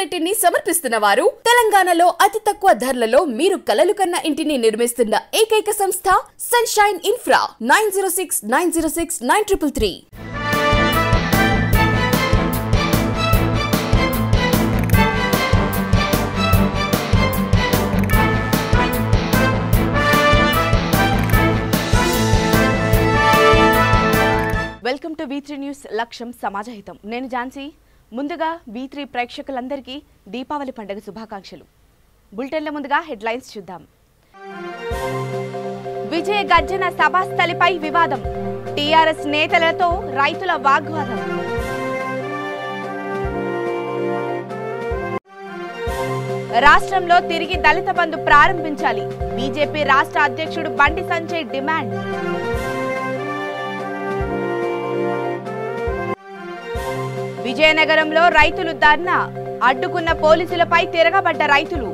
Unit ని సమర్పిస్తున్న వారు తెలంగాణలో అతి తక్కువ ధరలలో మీరు కలలు కన్న ఇంటిని నిర్మిస్తున్న ఏకైక సంస్థ sunshine infra 9069069333. Welcome to V3 news. లక్ష్యం సమాజహితం. నేను ఝాన్సీ. ముందుగా V3 ప్రేక్షకులందరికీ దీపావళి పండుగ శుభాకాంక్షలు. బులెటిన్ల ముందుగా హెడ్లైన్స్ చూద్దాం. విజయ గర్జన సభాస్థలిపై వివాదం. టీఆర్ఎస్ నేతలతో రైతుల వాగ్వాదం. రాష్ట్రంలో తిరిగి దళిత బంధు ప్రారంభించాలి. బీజేపీ రాష్ట్ర అధ్యక్షుడు బండి సంజయ్ డిమాండ్. విజయనగరంలో రైతులు ధర్నా. అడ్డుకున్న పోలీసులపై తిరగబడ్డ రైతులు.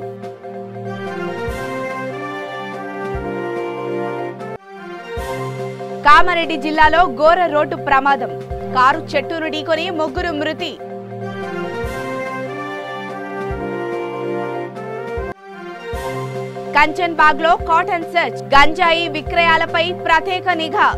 కామారెడ్డి జిల్లాలో ఘోర రోడ్డు ప్రమాదం. కారు చెట్టును ఢీకొని ముగ్గురు మృతి. కంచన్బాగ్ లో కాటన్ సర్చ్. గంజాయి విక్రయాలపై ప్రత్యేక నిఘా.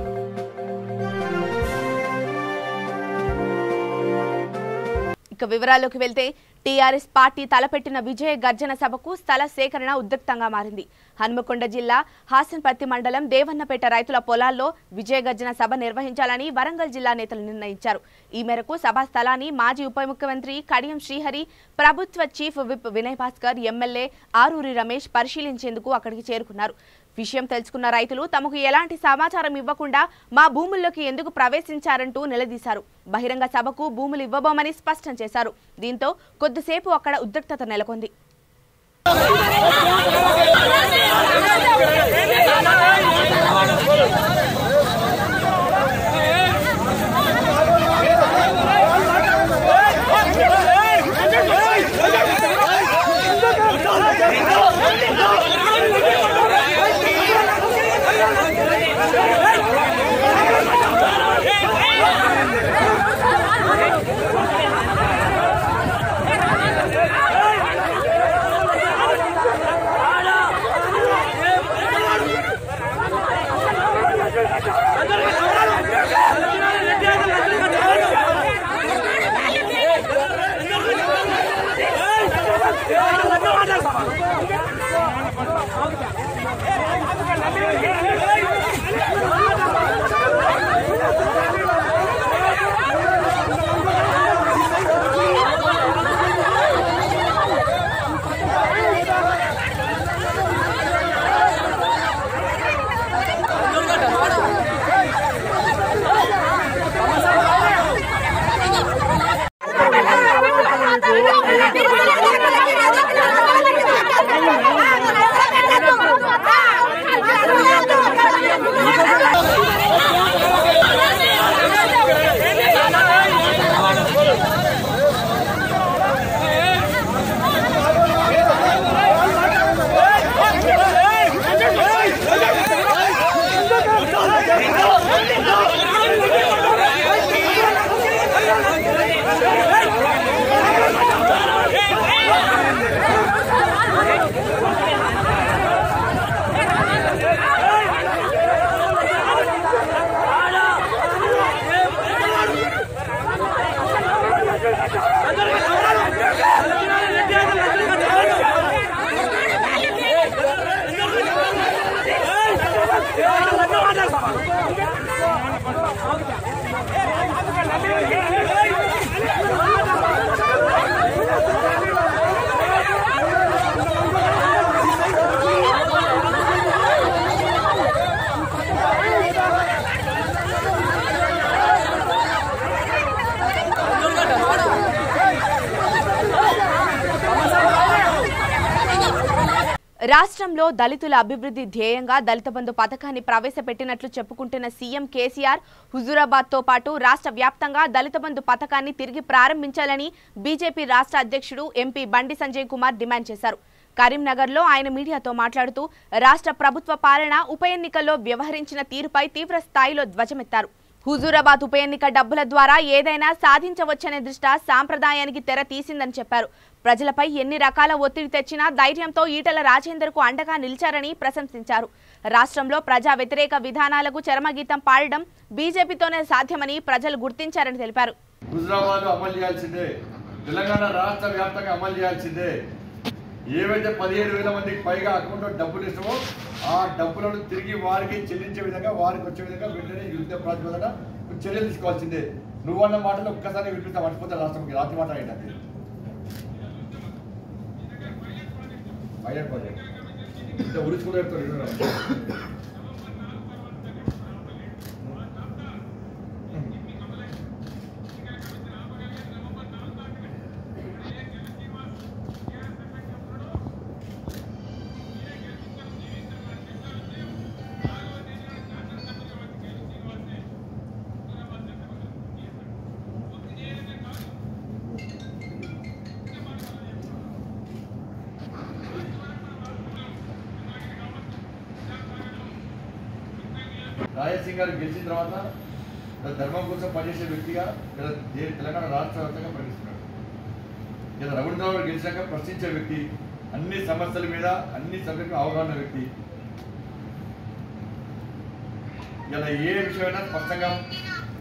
ఇక వివరాల్లోకి వెళ్తే టీఆర్ఎస్ పార్టీ తలపెట్టిన విజయ గర్జన సభకు స్థల సేకరణ ఉద్రిక్తంగా మారింది. హన్మకొండ జిల్లా హాసన్పర్తి మండలం దేవన్నపేట రైతుల పొలాల్లో విజయ గర్జన సభ నిర్వహించాలని వరంగల్ జిల్లా నేతలు నిర్ణయించారు. ఈ మేరకు సభా స్థలాన్ని మాజీ ఉప ముఖ్యమంత్రి కడియం శ్రీహరి, ప్రభుత్వ chief whip Vinay Bhaskar, MLA Aruri Ramesh పరిశీలించేందుకు అక్కడికి చేరుకున్నారు. విషయం తెలుసుకున్న రైతులు తమకు ఎలాంటి సమాచారం ఇవ్వకుండా మా భూముల్లోకి ఎందుకు ప్రవేశించారంటూ నిలదీశారు. బహిరంగ సభకు భూములు ఇవ్వబోమని స్పష్టం చేశారు. దీంతో కొద్దిసేపు అక్కడ ఉద్రిక్తత నెలకొంది. రాష్ట్రంలో దళితుల అభివృద్ధి ధ్యేయంగా దళిత బంధు పథకాన్ని ప్రవేశపెట్టినట్లు చెప్పుకుంటున్న సీఎం కేసీఆర్ హుజూరాబాద్ తో పాటు రాష్ట్ర వ్యాప్తంగా దళిత బంధు పథకాన్ని తిరిగి ప్రారంభించాలని బీజేపీ రాష్ట్ర అధ్యక్షుడు ఎంపీ బండి సంజయ్ కుమార్ డిమాండ్ చేశారు. కరీంనగర్లో ఆయన మీడియాతో మాట్లాడుతూ రాష్ట్ర ప్రభుత్వ పాలన ఉప ఎన్నికల్లో వ్యవహరించిన తీరుపై తీవ్ర స్థాయిలో ధ్వజమెత్తారు. హుజూరాబాద్ ఉప ఎన్నిక డబ్బుల ద్వారా ఏదైనా సాధించవచ్చనే దృష్ట్యా సాంప్రదాయానికి తెర తీసిందని చెప్పారు. ప్రజలపై ఎన్ని రకాల ఒత్తిడి తెచ్చినా ధైర్యంతో ఈటెల రాజేందర్కు అండగా నిలిచారని ప్రశంసించారు. రాష్ట్రంలో ప్రజా వ్యతిరేక విధానాలకు చరమగీతం పాడడం బీజేపీతోనే సాధ్యమని ప్రజలు గుర్తించారని తెలిపారు. హుజూరాబాద్ అమలు చేయాల్సిందే, తెలంగాణ రాష్ట్ర వ్యాప్తంగా అమలు చేయాల్సిందే. ఏవైతే 17,000 మందికి పైగా అకౌంట్లో డబ్బులు ఇస్తామో ఆ డబ్బులను తిరిగి వారికి చెల్లించే విధంగా, వారికి వచ్చే విధంగా వెంటనే యుద్ధ ప్రాతిపదన చర్యలు తీసుకోవాల్సిందే. నువ్వన్న మాటలు ఒక్కసారి వినిపిస్తా మర్చిపోతే రాష్ట్రంకి రాత్రి మాట ఏంటంటే ఇంత ఉరుచుకుంటే రాజసింగ్ గారు గెలిచిన తర్వాత ధర్మం కోసం పనిచేసే వ్యక్తిగా తెలంగాణ రాష్ట్ర వ్యాప్తంగా పనిచేస్తున్నాడు. ఇలా రఘునాథరావు గారు గెలిచాక ప్రశ్నించే వ్యక్తి, అన్ని సమస్యల మీద అన్ని సభ్యులకు అవగాహన వ్యక్తి, ఇలా ఏ విషయమైనా స్పష్టంగా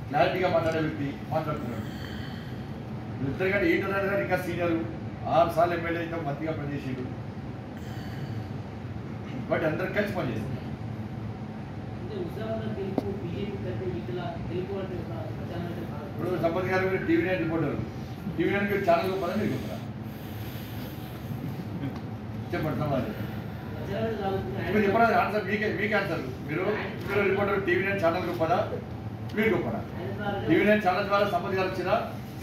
క్లారిటీగా మాట్లాడే వ్యక్తి మాట్లాడుతున్నాడు. ఇద్దరు కానీ ఈటల గారు ఇంకా సీనియర్, 6 సార్లు ఎమ్మెల్యే ఇంకా మంత్రిగా పనిచేసాడు. బట్ అందరు కలిసి పనిచేస్తారు. ఇప్పుడు సంపత్ గారు మీరు TV nine reporter, TV nine మీరు ఛానల్ గొప్పదా మీరు గొప్పదా చెప్పండి సమాజం మీరు చెప్పండి ఆన్సర్. మీకే ఆన్సర్. మీరు రిపోర్టర్ టీవీ నైన్ ఛానల్ గొప్పదా మీరు గొప్పదా? టీవీ నైన్ ఛానల్ ద్వారా సంపత్ గారు వచ్చినా,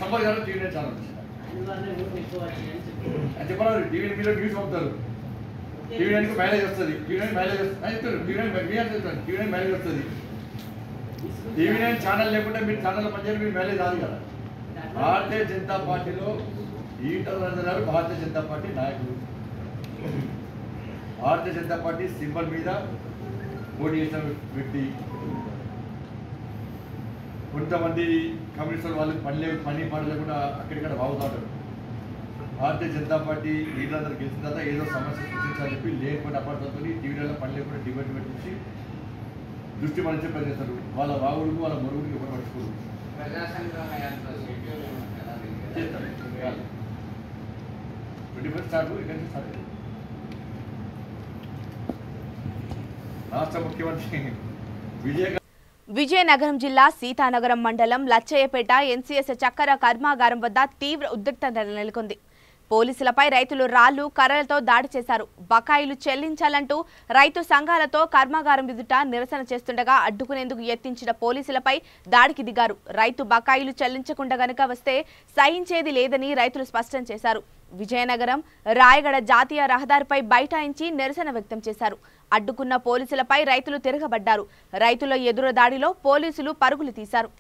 సంపత్ గారు టీవీ నైన్ ఛానల్ వచ్చినా చెప్పాలి. టీవీ మీరు న్యూస్ పంపుతారు, టీవీ నైన్కి మైలేజ్ వస్తుంది, టీవీ నైన్ మైలేజ్ వస్తుంది, టీవీ నైన్ మైలేజ్ వస్తుంది. టీవీ నైన్ ఛానల్ లేకుంటే మీరు ఛానల్ పనిచేయాలి, మీరు మైలేజ్ రాదు కదా. భారతీయ జనతా పార్టీలో ఈటల రాజేందర్ గారు భారతీయ జనతా పార్టీ నాయకులు. భారతీయ జనతా పార్టీ సింబల్ మీద పోటీ చేసిన వ్యక్తి. కొంతమంది కమ్యూనిస్టుల వాళ్ళు పని లేకుండా అక్కడిక్కడ బాగుతారు. భారతీయ జనతా పార్టీ లీడర్లందరూ గెలిచిన తర్వాత ఏదో సమస్య సృష్టించాలని చెప్పి లేకపోతే అపార్థంతో టీవీలలో పని లేకుండా డిబేట్ పెట్టించి దృష్టి మరించే పని చేస్తారు. వాళ్ళ వాగుడికి వాళ్ళ మరుగుడికి ఎవరు పట్టుకోరు. రాష్ట్ర ముఖ్యమంత్రి విజయనగరం జిల్లా సీతానగరం మండలం లచ్చయ్యపేట ఎన్సీఎస్ చక్కెర కర్మాగారం వద్ద తీవ్ర ఉద్రిక్తత నెలకొంది. పోలీసులపై రైతులు రాళ్లు కర్రలతో దాడి చేశారు. బకాయిలు చెల్లించాలంటూ రైతు సంఘాలతో కర్మాగారం ఎదుట నిరసన చేస్తుండగా అడ్డుకునేందుకు యత్నించిన పోలీసులపై దాడికి దిగారు. రైతు బకాయిలు చెల్లించకుండా గనుక వస్తే సహించేది లేదని రైతులు స్పష్టం చేశారు. విజయనగరం రాయగడ జాతీయ రహదారిపై బైఠాయించి నిరసన వ్యక్తం చేశారు. అడ్డుకున్న పోలీసులపై రైతులు తిరగబడ్డారు. రైతుల ఎదురు దాడిలో పోలీసులు పరుగులు తీశారు.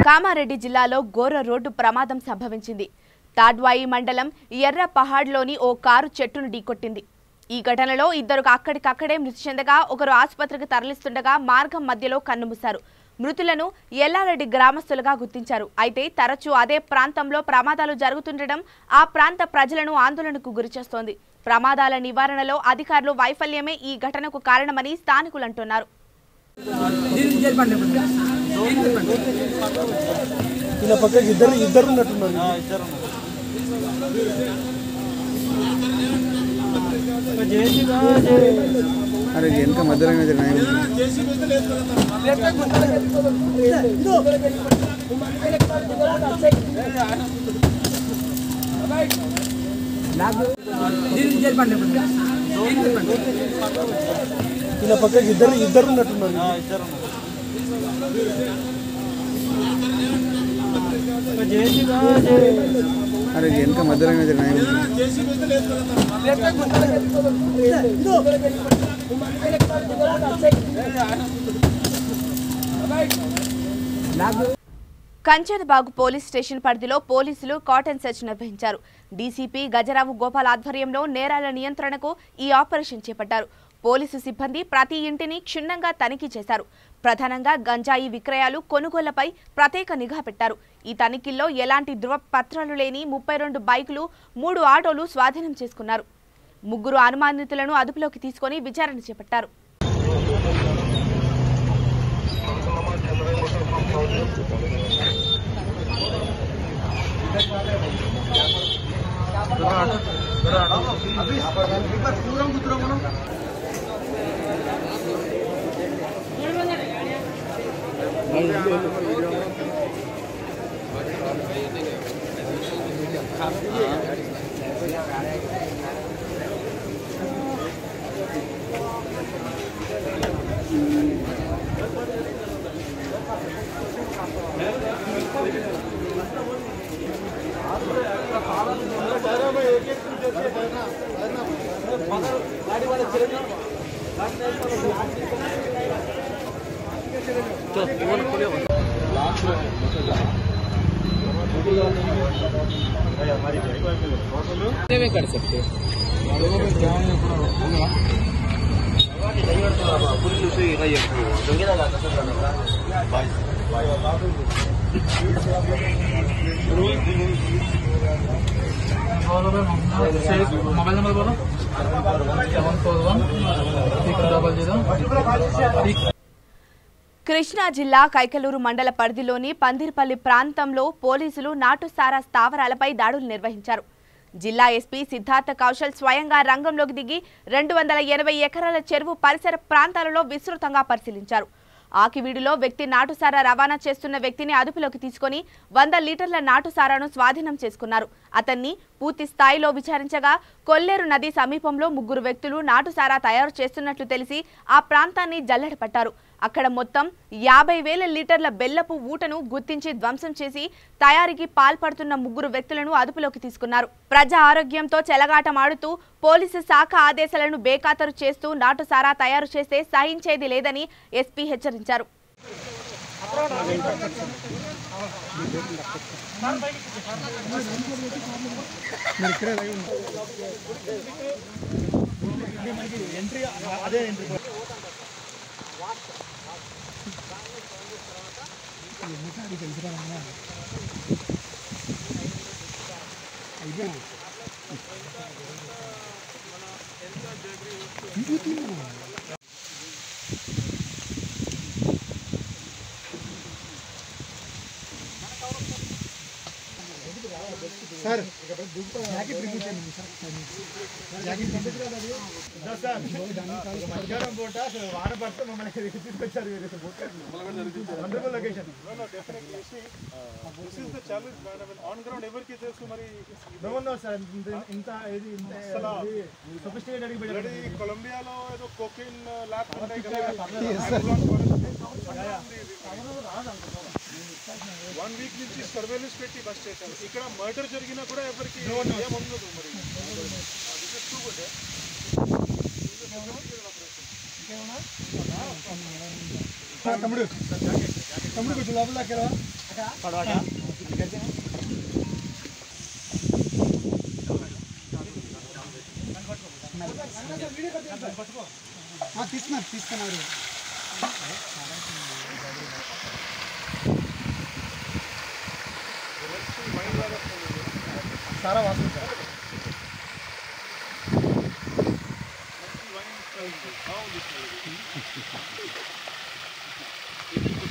కామారెడ్డి జిల్లాలో ఘోర రోడ్డు ప్రమాదం సంభవించింది. తాడ్వాయి మండలం ఎర్రపహాడ్లోని ఓ కారు చెట్టును ఢీకొట్టింది. ఈ ఘటనలో ఇద్దరు అక్కడికక్కడే మృతి చెందగా ఒకరు ఆసుపత్రికి తరలిస్తుండగా మార్గం మధ్యలో కన్నుమూశారు. మృతులను ఎల్లారెడ్డి గ్రామస్తులుగా గుర్తించారు. అయితే తరచూ అదే ప్రాంతంలో ప్రమాదాలు జరుగుతుండడం ఆ ప్రాంత ప్రజలను ఆందోళనకు గురిచేస్తోంది. ప్రమాదాల నివారణలో అధికారులు వైఫల్యమే ఈ ఘటనకు కారణమని స్థానికులు అంటున్నారు. अरे इनका मदर में अरे इनका मदर में కంచనబాగు పోలీస్ స్టేషన్ పరిధిలో పోలీసులు కాటన్ సెర్చ్ నిర్వహించారు. డీసీపీ గజరావు గోపాల్ ఆధ్వర్యంలో నేరాల నియంత్రణకు ఈ ఆపరేషన్ చేపట్టారు. పోలీసు సిబ్బంది ప్రతి ఇంటిని క్షుణ్ణంగా తనిఖీ చేశారు. ప్రధానంగా గంజాయి విక్రయాలు కొనుగోళ్లపై ప్రత్యేక నిఘా పెట్టారు. ఈ తనిఖీల్లో ఎలాంటి ధృవపత్రాలు లేని 32 బైకులు 3 ఆటోలు స్వాధీనం చేసుకున్నారు. 3 అనుమానితులను అదుపులోకి తీసుకుని విచారణ చేపట్టారు. कर सकते मोबाइल नंबर बोलो 741 కృష్ణా జిల్లా కైకలూరు మండల పరిధిలోని పందిర్పల్లి ప్రాంతంలో పోలీసులు నాటుసారా స్థావరాలపై దాడులు నిర్వహించారు. జిల్లా ఎస్పీ సిద్ధార్థ కౌశల్ స్వయంగా రంగంలోకి దిగి 280 ఎకరాల చెరువు పరిసర ప్రాంతాలలో విస్తృతంగా పరిశీలించారు. ఆకివీడులో వ్యక్తి నాటుసారా రవాణా చేస్తున్న వ్యక్తిని అదుపులోకి తీసుకుని 100 లీటర్ల నాటుసారాను స్వాధీనం చేసుకున్నారు. అతన్ని పూర్తి స్థాయిలో విచారించగా కొల్లేరు నది సమీపంలో 3 వ్యక్తులు నాటుసారా తయారు చేస్తున్నట్లు తెలిసి ఆ ప్రాంతాన్ని జల్లెడపట్టారు. అక్కడ మొత్తం 50,000 లీటర్ల బెల్లపు ఊటను గుర్తించి ధ్వంసం చేసి తయారీకి పాల్పడుతున్న 3 వ్యక్తులను అదుపులోకి తీసుకున్నారు. ప్రజా ఆరోగ్యంతో చెలగాటమాడుతూ పోలీసు శాఖ ఆదేశాలను బేఖాతరు చేస్తూ నాటుసారా తయారు చేస్తే సహించేది లేదని ఎస్పీ హెచ్చరించారు. सर जैकेट रिमूव చేయండి सर जैकेट सर మధ్యాహ్నం పూట వాన పడితే మమ్మల్ని తీసుకొచ్చారు wonderful location this is the challenge man on ground ఎవరికి తెలుసు మరి నో సార్ ఇంత ఇది సఫిస్టికేటెడ్ అడిగిపోయారు కొలంబియాలో ఏదో కోకైన్ ల్యాబ్ ఉంటాయి కదా 1 వీక్ నుంచి సర్వేలెన్స్ పెట్టి బస్ చేశారు. ఇక్కడ మర్డర్ జరిగినా కూడా ఎవరికి ఏముండదు మరి తమ్ముడు తమ్ముడు కొంచెం లోపల దాకా తీసుకున్నారు सारा वासन సార్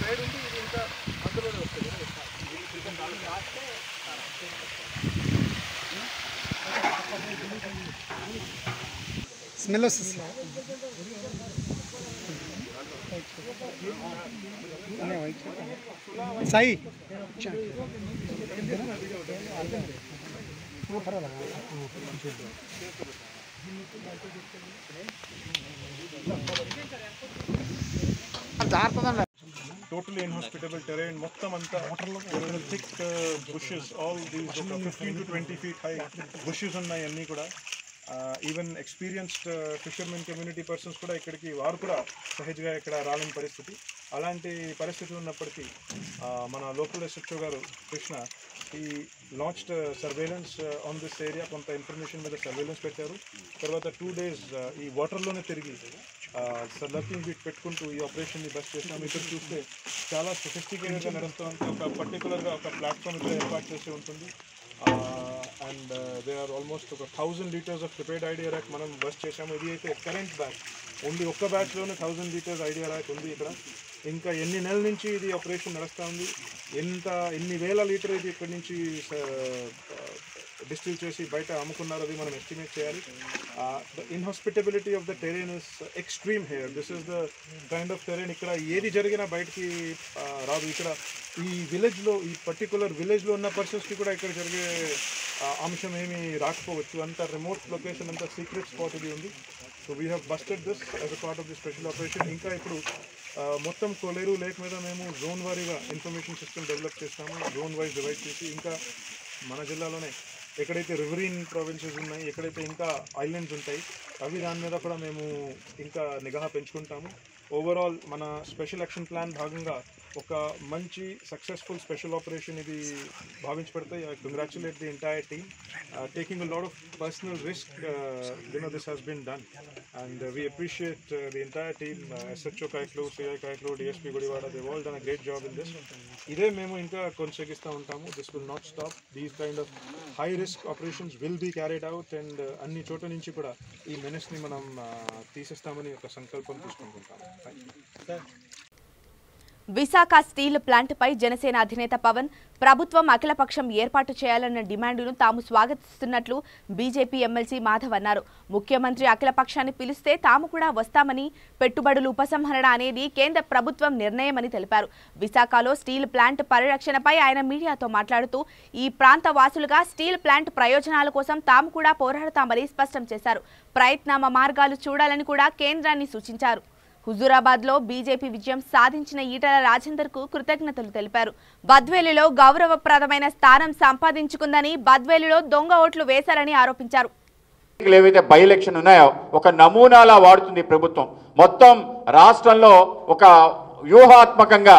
సైడ్ ఉంది ఇది ఇంకా అందులోనే వస్తుంది స్మెల్ వస్తుంది సాయి totally inhospitable terrain మొత్తం అంతా thick bushes all these 15 to 20 feet high bushes ఉన్నాయి అన్నీ కూడా even experienced fishermen community persons కూడా ఇక్కడికి వారు కూడా సహజంగా ఇక్కడ రాలేని పరిస్థితి అలాంటి పరిస్థితి ఉన్నప్పటికీ మన లోకల్ ఎస్హెచ్ఓ గారు కృష్ణ ఈ launched surveillance on this area కొంత ఇన్ఫర్మేషన్ మీద సర్వేలెన్స్ పెట్టారు తర్వాత 2 days ఈ వాటర్లోనే తిరిగి లర్కింగ్ బీట్ పెట్టుకుంటూ ఈ ఆపరేషన్ని బస్ చేసినాం ఇక్కడ చూస్తే చాలా సొఫిస్టికేటెడ్గా నడుస్తుంది ఒక పర్టికులర్గా ఒక ప్లాట్ఫామ్ ఇక్కడ ఏర్పాటు చేసి ఉంటుంది అండ్ దే ఆర్ ఆల్మోస్ట్ ఒక 1000 liters of prepared idea rack మనం బస్ చేసాము ఇది అయితే కరెంట్ బ్యాచ్ ఓన్లీ ఒక్క బ్యాచ్లోనే 1000 liters ఐడియా ర్యాక్ ఉంది ఇక్కడ ఇంకా ఎన్ని నెలల నుంచి ఇది ఆపరేషన్ నడుస్తూ ఉంది ఎన్ని వేల లీటర్ ఇది ఇక్కడి నుంచి డిస్టిల్ చేసి బయట అమ్ముకున్నారు అది మనం ఎస్టిమేట్ చేయాలి the inhospitability of the terrain is extreme here this is the kind of terrain ఇక్కడ ఏది జరిగినా బయటికి రాదు ఇక్కడ ఈ విలేజ్లో ఈ పర్టికులర్ విలేజ్లో ఉన్న పర్సన్స్కి కూడా ఇక్కడ జరిగే అంశం ఏమీ రాకపోవచ్చు అంత రిమోట్ లొకేషన్ అంత సీక్రెట్ స్పాట్ ఇది ఉంది so we have busted this as a part of the special operation ఇంకా ఇప్పుడు మొత్తం కొలేరు లేక్ మీద మేము జోన్ వారీగా ఇన్ఫర్మేషన్ సిస్టమ్ డెవలప్ చేస్తాము జోన్ వైజ్ డివైడ్ చేసి ఇంకా మన జిల్లాలోనే ఎక్కడైతే రివరీన్ ప్రావిన్సెస్ ఉన్నాయి ఎక్కడైతే ఇంకా ఐలాండ్స్ ఉంటాయి అవి దాని మీద కూడా మేము ఇంకా నిఘా పెంచుకుంటాము ఓవరాల్ మన స్పెషల్ యాక్షన్ ప్లాన్ భాగంగా ఒక మంచి సక్సెస్ఫుల్ స్పెషల్ ఆపరేషన్ ఇది భావించి పెడతాయి I congratulate the entire team taking a lot of personal risk this has been done and we appreciate the entire team SHO కాయక్లు సిఐ కాయక్లు DSP Gudivada they all done a great job in this ఇదే మేము ఇంకా కొనసాగిస్తూ ఉంటాము this will not stop these kind of high risk operations will be carried out and అన్ని చోట్ల నుంచి కూడా ఈ మెనెస్ని మనం తీసేస్తామని ఒక సంకల్పం తీసుకుంటుంటాము విశాఖ స్టీల్ ప్లాంట్పై జనసేన అధినేత పవన్ ప్రభుత్వం అఖిలపక్షం ఏర్పాటు చేయాలన్న డిమాండును తాము స్వాగతిస్తున్నట్లు బీజేపీ ఎమ్మెల్సీ మాధవ్ అన్నారు. ముఖ్యమంత్రి అఖిలపక్షాన్ని పిలిస్తే తాము కూడా వస్తామని, పెట్టుబడులు ఉపసంహరణ అనేది కేంద్ర ప్రభుత్వం నిర్ణయమని తెలిపారు. విశాఖలో స్టీల్ ప్లాంట్ పరిరక్షణపై ఆయన మీడియాతో మాట్లాడుతూ ఈ ప్రాంత వాసులుగా స్టీల్ ప్లాంట్ ప్రయోజనాల కోసం తాము కూడా పోరాడతామని స్పష్టం చేశారు. ప్రయత్నామ మార్గాలు చూడాలని కూడా కేంద్రాన్ని సూచించారు. హుజూరాబాద్లో బీజేపీ విజయం సాధించిన ఈటల రాజేందర్కు కృతజ్ఞతలు తెలిపారు. బద్వేలులో గౌరవప్రదమైన స్థానం సంపాదించుకుందని, బద్వేలులో దొంగ ఓట్లు వేశారని ఆరోపించారు. ఏవైతే బై ఎలక్షన్ ఉన్నాయో ఒక నమూనాలా వాడుతుంది ప్రభుత్వం. మొత్తం రాష్ట్రంలో ఒక వ్యూహాత్మకంగా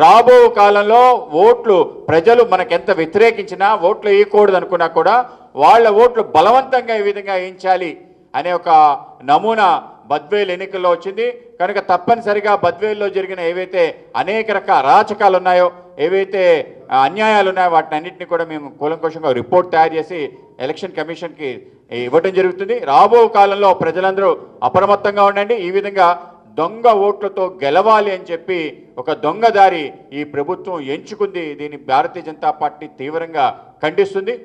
రాబో కాలంలో ఓట్లు ప్రజలు మనకెంత వ్యతిరేకించినా ఓట్లు వేయకూడదు అనుకున్నా కూడా వాళ్ళ ఓట్లు బలవంతంగా ఈ విధంగా వేయించాలి అనే ఒక నమూనా బద్వేలు ఎన్నికల్లో వచ్చింది. కనుక తప్పనిసరిగా బద్వేల్లో జరిగిన ఏవైతే అనేక రకాల అరాచకాలు ఉన్నాయో, ఏవైతే అన్యాయాలు ఉన్నాయో వాటిని అన్నింటినీ కూడా మేము కూలంకషంగా రిపోర్ట్ తయారు చేసి ఎలక్షన్ కమిషన్కి ఇవ్వడం జరుగుతుంది. రాబో కాలంలో ప్రజలందరూ అప్రమత్తంగా ఉండండి. ఈ విధంగా దొంగ ఓట్లతో గెలవాలి అని చెప్పి ఒక దొంగదారి ఈ ప్రభుత్వం ఎంచుకుంది. దీన్ని భారతీయ జనతా పార్టీ తీవ్రంగా ఖండిస్తుంది.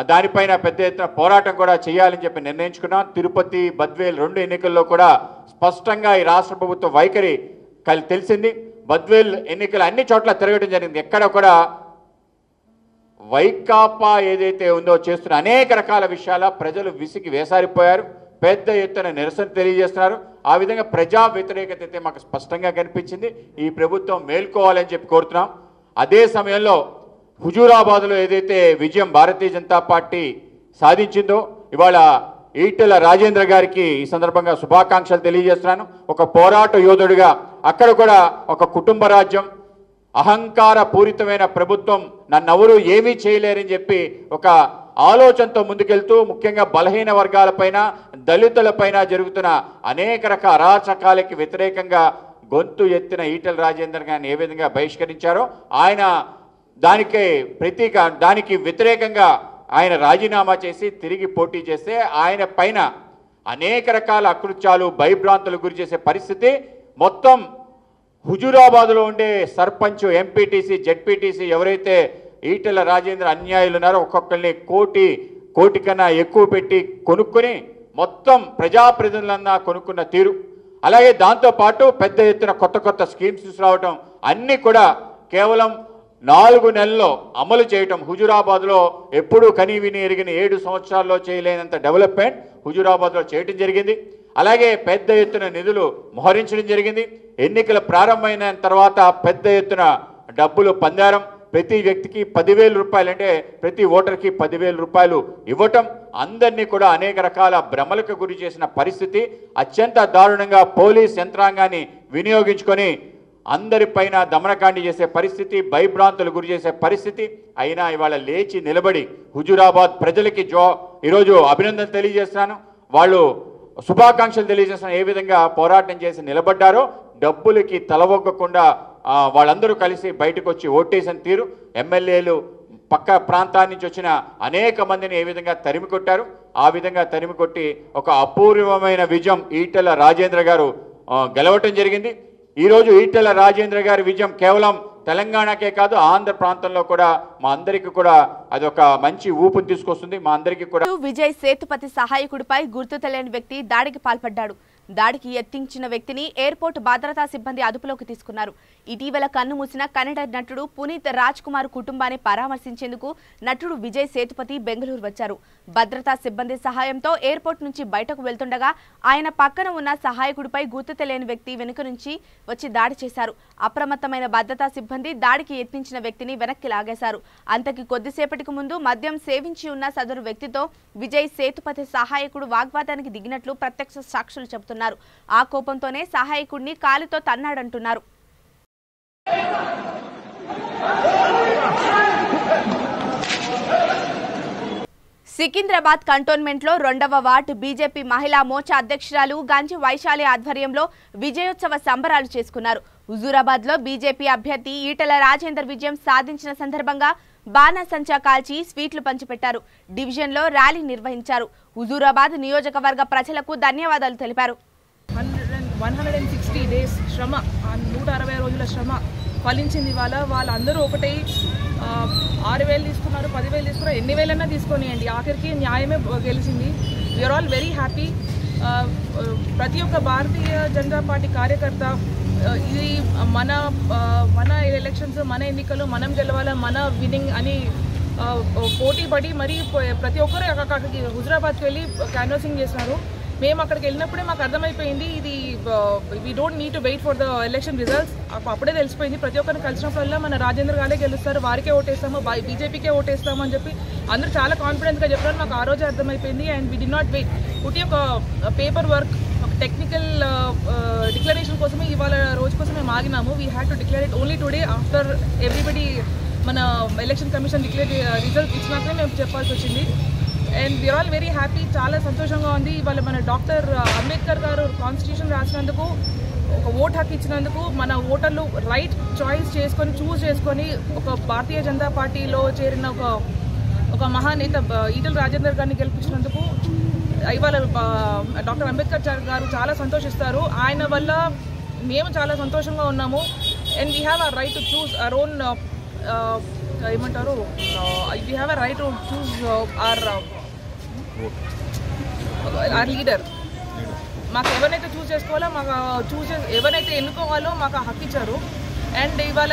దానిపైన పెద్ద ఎత్తున పోరాటం కూడా చేయాలని చెప్పి నిర్ణయించుకున్నాం. తిరుపతి, బద్వేల్ 2 ఎన్నికల్లో కూడా స్పష్టంగా ఈ రాష్ట్ర ప్రభుత్వ వైఖరి తెలిసింది. బద్వేల్ ఎన్నికలు అన్ని చోట్ల తిరగడం జరిగింది. ఎక్కడ కూడా వైకాపా ఏదైతే ఉందో చేస్తున్న అనేక రకాల విషయాల ప్రజలు విసిగి వేసారిపోయారు. పెద్ద ఎత్తున నిరసన తెలియజేస్తున్నారు. ఆ విధంగా ప్రజా వ్యతిరేకత అయితే మాకు స్పష్టంగా కనిపించింది. ఈ ప్రభుత్వం మేల్కోవాలని చెప్పి కోరుతున్నాం. అదే సమయంలో హుజూరాబాద్లో ఏదైతే విజయం భారతీయ జనతా పార్టీ సాధించిందో, ఇవాళ ఈటెల రాజేంద్ర గారికి ఈ సందర్భంగా శుభాకాంక్షలు తెలియజేస్తున్నాను. ఒక పోరాట యోధుడిగా అక్కడ కూడా ఒక కుటుంబ రాజ్యం, అహంకార పూరితమైన ప్రభుత్వం నన్నెవరూ ఏమీ చేయలేరని చెప్పి ఒక ఆలోచనతో ముందుకెళ్తూ ముఖ్యంగా బలహీన వర్గాలపైన, దళితులపైన జరుగుతున్న అనేక రకాల అరాచకాలకి వ్యతిరేకంగా గొంతు ఎత్తిన ఈటెల రాజేందర్ గారిని ఏ విధంగా బహిష్కరించారో ఆయన దానికి వ్యతిరేకంగా ఆయన రాజీనామా చేసి తిరిగి పోటీ చేస్తే ఆయన పైన అనేక రకాల అకృత్యాలు భయభ్రాంతులకు గురి చేసే పరిస్థితి మొత్తం హుజూరాబాద్లో ఉండే సర్పంచ్ ఎంపీటీసీ జెడ్పీటీసీ ఎవరైతే ఈటెల రాజేందర్ అన్యాయులు ఉన్నారో ఒక్కొక్కరిని కోటి కన్నా ఎక్కువ పెట్టి కొనుక్కొని మొత్తం ప్రజాప్రతినిధులన్నా కొనుక్కున్న తీరు, అలాగే దాంతోపాటు పెద్ద ఎత్తున కొత్త స్కీమ్స్ తీసుకురావటం అన్నీ కూడా కేవలం 4 నెలల్లో అమలు చేయటం. హుజూరాబాద్లో ఎప్పుడూ కనీవిని ఎరిగిన 7 సంవత్సరాల్లో చేయలేనంత డెవలప్మెంట్ హుజూరాబాద్లో చేయటం జరిగింది. అలాగే పెద్ద ఎత్తున నిధులు మోహరించడం జరిగింది. ఎన్నికలు ప్రారంభమైన తర్వాత పెద్ద ఎత్తున డబ్బులు పందారం, ప్రతి వ్యక్తికి 10,000 రూపాయలు, అంటే ప్రతి ఓటర్కి 10,000 రూపాయలు ఇవ్వటం, అందరినీ కూడా అనేక రకాల భ్రమలకు గురి చేసిన పరిస్థితి, అత్యంత దారుణంగా పోలీస్ యంత్రాంగాన్ని వినియోగించుకొని అందరిపైన దమనకాండి చేసే పరిస్థితి, భయభ్రాంతులు గురి చేసే పరిస్థితి. అయినా ఇవాళ లేచి నిలబడి హుజూరాబాద్ ప్రజలకి ఈరోజు అభినందనలు తెలియజేస్తున్నాను, వాళ్ళు శుభాకాంక్షలు తెలియజేస్తున్నాను. ఏ విధంగా పోరాటం చేసి నిలబడ్డారో డబ్బులకి తలవొగ్గకుండా వాళ్ళందరూ కలిసి బయటకు వచ్చి ఓటేసిన తీరు, ఎమ్మెల్యేలు పక్క ప్రాంతాల నుంచి వచ్చిన అనేక మందిని ఏ విధంగా తరిమి కొట్టారు, ఆ విధంగా తరిమి కొట్టి ఒక అపూర్వమైన విజయం ఈటెల రాజేంద్ర గారు గెలవటం జరిగింది. ఈరోజు ఈటెల రాజేంద్ర గారి విజయం కేవలం తెలంగాణకే కాదు, ఆంధ్ర ప్రాంతంలో కూడా మా అందరికీ కూడా అదొక మంచి ఊపుని తీసుకొస్తుంది. మా అందరికీ కూడా. విజయ్ సేతుపతి సహాయకుడిపై గుర్తు తెలియని వ్యక్తి దాడికి పాల్పడ్డాడు. దాడికి యత్నించిన వ్యక్తిని ఎయిర్పోర్ట్ భద్రతా సిబ్బంది అదుపులోకి తీసుకున్నారు. ఇటీవల కన్నుమూసిన కన్నడ నటుడు పునీత్ రాజ్ కుమార్ కుటుంబాన్ని పరామర్శించేందుకు నటుడు విజయ్ సేతుపతి బెంగళూరు వచ్చారు. భద్రతా సిబ్బంది సహాయంతో ఎయిర్పోర్ట్ నుంచి బయటకు వెళ్తుండగా ఆయన పక్కన ఉన్న సహాయకుడిపై గుర్తు తెలియని వ్యక్తి వెనుక నుంచి వచ్చి దాడి చేశారు. అప్రమత్తమైన భద్రతా సిబ్బంది దాడికి యత్నించిన వ్యక్తిని వెనక్కి లాగేశారు. అంతకి కొద్దిసేపటికి ముందు మద్యం సేవించి ఉన్న సదరు వ్యక్తితో విజయ్ సేతుపతి సహాయకుడు వాగ్వాదానికి దిగినట్లు ప్రత్యక్ష సాక్షులు చెబుతున్నారు. ఆ కోపంతోనే సహాయకుడిని కాలితో తన్నాడంటున్నారు. సికింద్రాబాద్ కంటోన్మెంట్ లో 2వ వార్డు బీజేపీ మహిళా మోర్చా అధ్యక్షురాలు గంజి వైశాలి ఆధ్వర్యంలో విజయోత్సవ సంబరాలు చేసుకున్నారు. హుజూరాబాద్ లో బీజేపీ అభ్యర్థి ఈటెల రాజేందర్ విజయం సాధించిన సందర్భంగా బాణసంచా కాల్చి స్వీట్లు పంచిపెట్టారు. డివిజన్ లో ర్యాలీ నిర్వహించారు. హుజూరాబాద్ నియోజకవర్గ ప్రజలకు ధన్యవాదాలు తెలిపారు. 160 డేస్ శ్రమ, 160 రోజుల శ్రమ ఫలించింది. వాళ్ళందరూ ఒకటే 6,000 తీసుకున్నారు, 10,000 తీసుకున్నారు, ఎన్ని వేలైనా తీసుకొనియండి, ఆఖరికి న్యాయమే గెలిచింది. We are all very happy. ప్రతి ఒక్క భారతీయ జనతా పార్టీ కార్యకర్త ఇది మన ఎలక్షన్స్, మన ఎన్నికలు, మనం గెలవాలా, మన విన్నింగ్ అని పోటీ పడి మరి ప్రతి ఒక్కరు అక్కడికి హుజూరాబాద్కి వెళ్ళి క్యాన్వాసింగ్ చేస్తున్నారు. మేము అక్కడికి వెళ్ళినప్పుడే మాకు అర్థమైపోయింది ఇది we don't need to wait for the election results. అప్పుడే తెలిసిపోయింది. ప్రతి ఒక్కరిని కలిసినప్పుడల్లా మన రాజేంద్ర గారే గెలుస్తారు, వారికే ఓటేస్తాము, బీజేపీకే ఓటేస్తాము అని చెప్పి అందరూ చాలా కాన్ఫిడెన్స్గా చెప్పారు. మాకు ఆ రోజు అర్థమైపోయింది. And we did not wait. పుట్టి ఒక పేపర్ వర్క్, ఒక టెక్నికల్ డిక్లరేషన్ కోసమే ఇవాళ రోజు కోసం మేము ఆగినాము. We had to declare it only today after everybody మన ఎలక్షన్ కమిషన్ డిక్లేర్ రిజల్ట్ ఇచ్చినాకే మేము చెప్పాల్సి వచ్చింది. And we are all very happy. చాలా సంతోషంగా ఉంది. ఇవాళ మన డాక్టర్ అంబేద్కర్ గారు కాన్స్టిట్యూషన్ రాసినందుకు, ఒక ఓట్ హక్కు ఇచ్చినందుకు, మన ఓటర్లు రైట్ చాయిస్ చేసుకొని చూస్ చేసుకొని ఒక భారతీయ జనతా పార్టీలో చేరిన ఒక మహానేత ఈటెల రాజేందర్ గారిని గెలిపించినందుకు ఇవాళ డాక్టర్ అంబేద్కర్ గారు చాలా సంతోషిస్తారు. ఆయన వల్ల మేము చాలా సంతోషంగా ఉన్నాము. And we have a right to choose our own ఏమంటారు we have a right to choose our leader. మాకు ఎవరైతే చూస్ చేసుకోవాలో, మాకు ఎవరైతే ఎన్నుకోవాలో మాకు ఆ హక్కు ఇచ్చారు. అండ్ ఇవాళ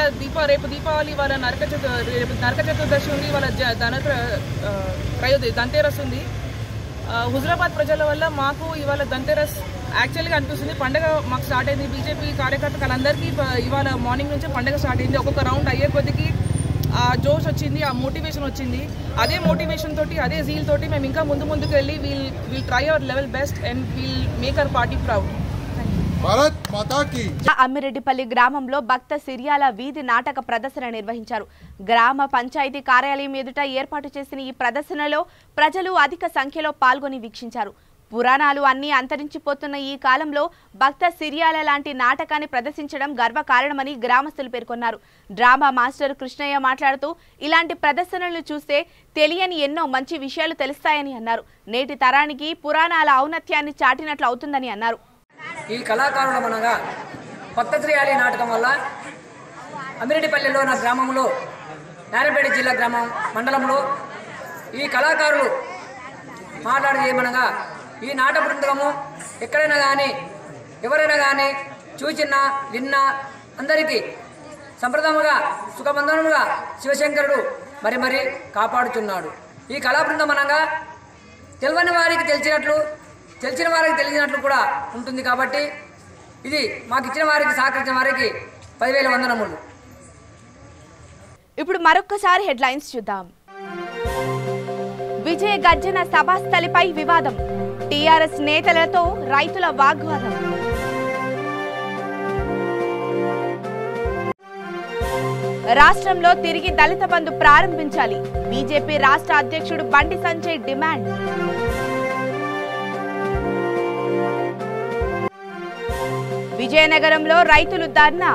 రేపు దీపావళి, ఇవాళ నరక చతుర్దశి ఉంది, ఇవాళ ధన్తేరస్ ఉంది. హుజూరాబాద్ ప్రజల వల్ల మాకు ఇవాళ ధన్తేరస్ యాక్చువల్గా అనిపిస్తుంది. పండుగ మాకు స్టార్ట్ అయింది. బీజేపీ కార్యకర్తలందరికీ ఇవాళ మార్నింగ్ నుంచి పండుగ స్టార్ట్ అయింది. ఒక్కొక్క రౌండ్ అయ్యే కొద్దికి ఆ జోష్ వచ్చింది, ఆ మోటివేషన్ వచ్చింది. అదే మోటివేషన్ తోటి, అదే జీల్ తోటి మేము ఇంకా ముందుకు వెళ్ళి will try our level best and will make our party proud. Ammireddipalli గ్రామంలో భక్త సిరియాల వీధి నాటక ప్రదర్శన నిర్వహించారు. గ్రామ పంచాయతీ కార్యాలయం ఎదుట ఏర్పాటు చేసిన ఈ ప్రదర్శనలో ప్రజలు అధిక సంఖ్యలో పాల్గొని వీక్షించారు. పురాణాలు అన్నీ అంతరించిపోతున్న ఈ కాలంలో భక్త సిరియాల లాంటి నాటకాన్ని ప్రదర్శించడం గర్వకారణమని గ్రామస్తులు పేర్కొన్నారు. డ్రామా మాస్టర్ కృష్ణయ్య మాట్లాడుతూ ఇలాంటి ప్రదర్శనలు చూస్తే తెలియని ఎన్నో మంచి విషయాలు తెలుస్తాయని అన్నారు. నేటి తరానికి పురాణాల ఔన్నత్యాన్ని చాటినట్లు అవుతుందని అన్నారు. ఈ కళాకారుల మనగా భక్త సిరియాలి నాటకం వల్ల అమిరెడ్డిపల్లిలో నా గ్రామంలో నారాయణపేట జిల్లా గ్రామం మండలంలో ఈ కళాకారులు మాట్లాడేది ఏమనగా ఈ నాటక బృందము ఎక్కడైనా కానీ ఎవరైనా కానీ చూచినా విన్నా అందరికీ సంప్రదాయంగా సుఖబంధనముగా శివశంకరుడు మరి కాపాడుతున్నాడు. ఈ కళా బృందం అనగా తెలియని వారికి తెలిసినట్లు తెలిసిన వారికి తెలిసినట్లు కూడా ఉంటుంది. కాబట్టి ఇది మాకు ఇచ్చిన వారికి సహకరించిన వారికి 10,000 వందనములు. ఇప్పుడు మరొక్కసారి హెడ్లైన్స్ చూద్దాం. విజయ గర్జన సభాస్థలిపై వివాదం, టీఆర్ఎస్ నేతలతో రైతుల వాగ్వాదం. రాష్ట్రంలో తిరిగి దళిత బంధు ప్రారంభించాలి, బీజేపీ రాష్ట్ర అధ్యక్షుడు బండి సంజయ్ డిమాండ్. విజయనగరంలో రైతులు ధర్నా,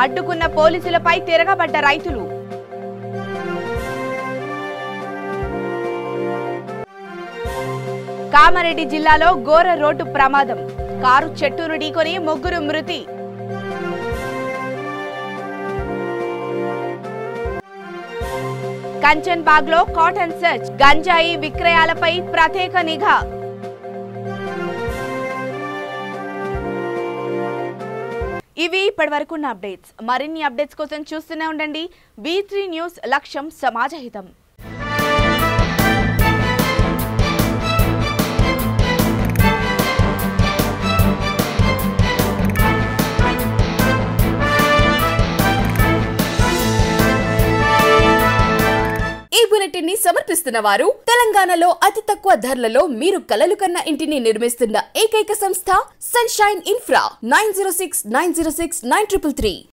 అడ్డుకున్న పోలీసులపై తిరగబడ్డ రైతులు. కామారెడ్డి జిల్లాలో ఘోర రోడ్డు ప్రమాదం, కారు చెట్టును ఢీకొని 3 మృతి. కంచన్ బాగ్ లో కాటన్ సర్చ్, గంజాయి విక్రయాలపై ప్రత్యేక నిఘా. ఇవి ఇప్పటివరకున్న అప్డేట్స్. మరిన్ని అప్డేట్స్ కోసం చూస్తూనే ఉండండి B3 న్యూస్, లక్ష్యం సమాజహితం. ఈ బులెటిన్ ని సమర్పిస్తున్న వారు తెలంగాణలో అతి తక్కువ ధరలలో మీరు కలలు కన్న ఇంటిని నిర్మిస్తున్న ఏకైక సంస్థ సన్షైన్ ఇన్ఫ్రా 9069069333.